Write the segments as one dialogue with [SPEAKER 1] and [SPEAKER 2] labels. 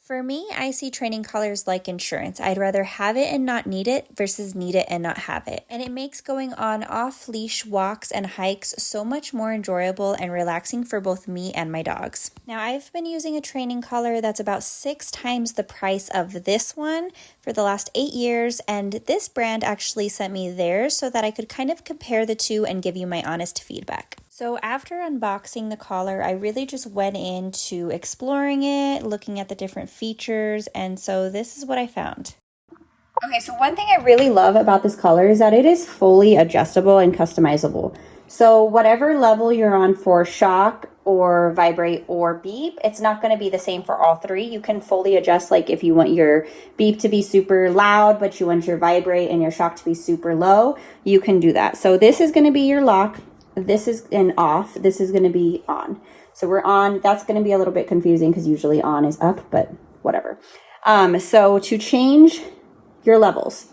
[SPEAKER 1] For me, I see training collars like insurance. I'd rather have it and not need it versus need it and not have it. And it makes going on off-leash walks and hikes so much more enjoyable and relaxing for both me and my dogs. Now, I've been using a training collar that's about 6 times the price of this one for the last 8 years, and this brand actually sent me theirs so that I could kind of compare the two and give you my honest feedback. So after unboxing the collar, I really just went into exploring it, looking at the different features, and so this is what I found. Okay, so one thing I really love about this collar is that it is fully adjustable and customizable. So whatever level you're on for shock or vibrate or beep, it's not going to be the same for all three. You can fully adjust, like if you want your beep to be super loud, but you want your vibrate and your shock to be super low, you can do that. So this is going to be your lock. This is an off. This is going to be on. So we're on. That's going to be a little bit confusing because usually on is up, but whatever. So to change your levels.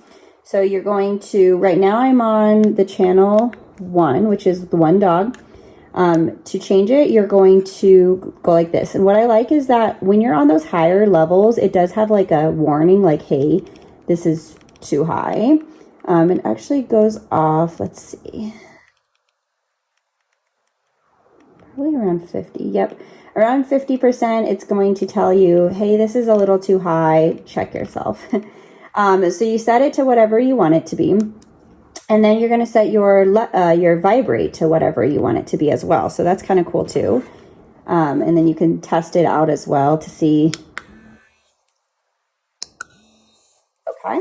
[SPEAKER 1] So you're going to, right now I'm on the channel 1, which is the one dog. To change it, you're going to go like this. And what I like is that when you're on those higher levels, it does have like a warning, like, hey, this is too high. It actually goes off, let's see. Probably around 50. Yep. Around 50%, it's going to tell you, hey, this is a little too high. Check yourself. So you set it to whatever you want it to be. And then you're going to set your vibrate to whatever you want it to be as well. So that's kind of cool too. And then you can test it out as well to see. Okay,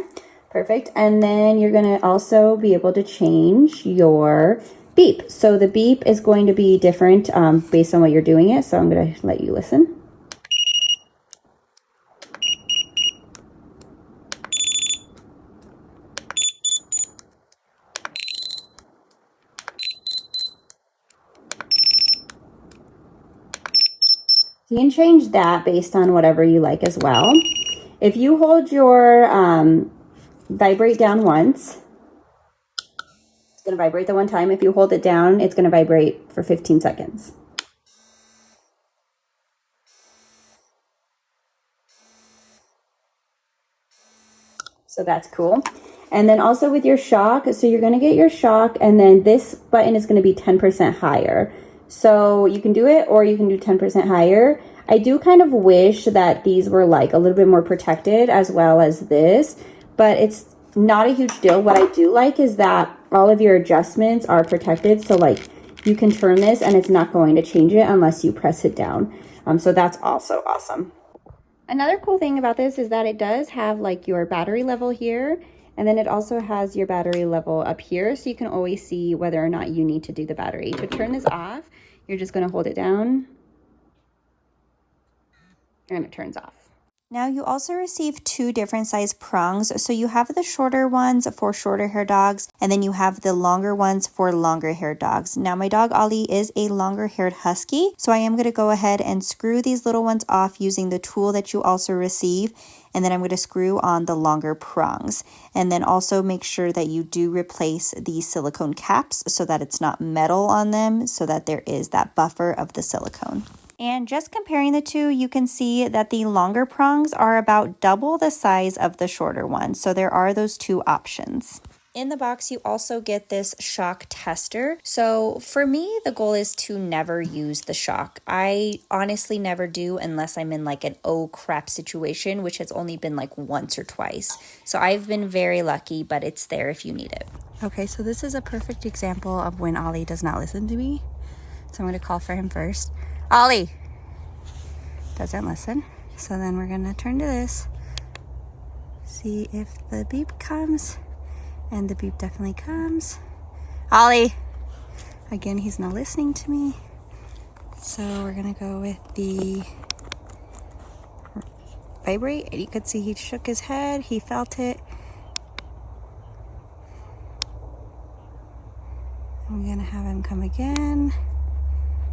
[SPEAKER 1] perfect. And then you're going to also be able to change your beep. So the beep is going to be different based on what you're doing it. So I'm going to let you listen. You can change that based on whatever you like as well. If you hold your vibrate down once, it's going to vibrate the one time. If you hold it down, it's going to vibrate for 15 seconds. So that's cool. And then also with your shock, so you're going to get your shock, and then this button is going to be 10% higher. So you can do it, or you can do 10% higher. I do kind of wish that these were like a little bit more protected as well as this, but it's not a huge deal. What I do like is that all of your adjustments are protected. So like you can turn this and it's not going to change it unless you press it down. So that's also awesome. Another cool thing about this is that it does have like your battery level here, and then it also has your battery level up here, so you can always see whether or not you need to do the battery. To turn this off, you're just going to hold it down and it turns off. Now you also receive 2 different size prongs. So you have the shorter ones for shorter hair dogs, and then you have the longer ones for longer hair dogs. Now my dog Ollie is a longer haired husky, so I am going to go ahead and screw these little ones off using the tool that you also receive. And then I'm going to screw on the longer prongs. And then also make sure that you do replace the silicone caps so that it's not metal on them, so that there is that buffer of the silicone. And just comparing the two, you can see that the longer prongs are about double the size of the shorter ones. So there are those 2 options. In the box, you also get this shock tester. So for me, the goal is to never use the shock. I honestly never do unless I'm in like an oh crap situation, which has only been like once or twice. So I've been very lucky, but it's there if you need it. Okay, so this is a perfect example of when Ollie does not listen to me. So I'm going to call for him first. Ollie doesn't listen. So then we're going to turn to this. See if the beep comes. And the beep definitely comes. Ollie! Again, he's not listening to me. So we're going to go with the vibrate. And you could see he shook his head. He felt it. I'm going to have him come again.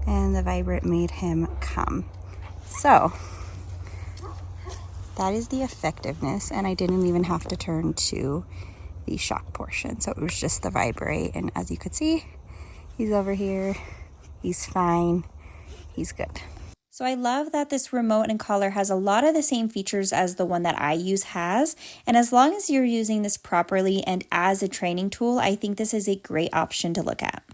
[SPEAKER 1] And the vibrate made him come. So that is the effectiveness. And I didn't even have to turn to the shock portion, so it was just the vibrate, and as you could see, he's over here, he's fine, he's good. So I love that this remote and collar has a lot of the same features as the one that I use has, and as long as you're using this properly and as a training tool, I think this is a great option to look at.